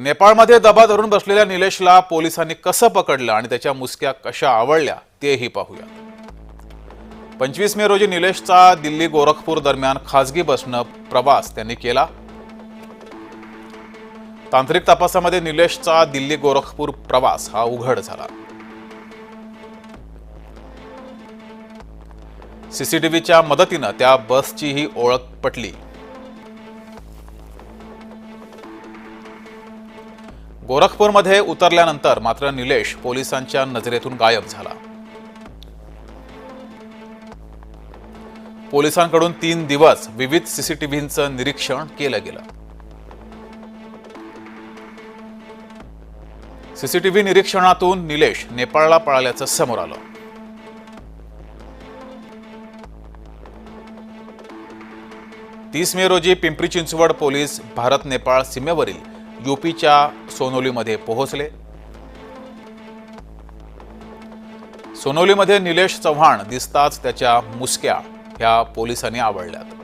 नेपाळमध्ये दबा धरून बसलेल्या निलेशला पोलिसांनी कसं पकडलं आणि त्याच्या मुसक्या कशा आवळल्या तेही पाहूया। 25 मे रोजी निलेशचा दिल्ली गोरखपूर दरम्यान खासगी बसनं प्रवास त्यांनी केला। तांत्रिक तपासामध्ये निलेशचा दिल्ली गोरखपूर प्रवास हा उघड झाला। सीसीटीव्हीच्या मदतीनं त्या बसचीही ओळख पटली। गोरखपूरमध्ये उतरल्यानंतर मात्र निलेश पोलिसांच्या नजरेतून गायब झाला। पोलिसांकडून 3 दिवस विविध सीसीटीव्हीचं निरीक्षण केलं गेलं। सीसीटीव्ही निरीक्षणातून निलेश नेपाळला पळाल्याचं समोर आलं। मे रोजी पिंपरी चिंचवड पोलीस भारत नेपाळ सीमेवरील यूपीच्या सोनोलीमध्ये पोहोचले। सोनोलीमध्ये निलेश चव्हाण दिसताच त्याच्या मुसक्या ह्या पोलिसांनी आवळल्यात।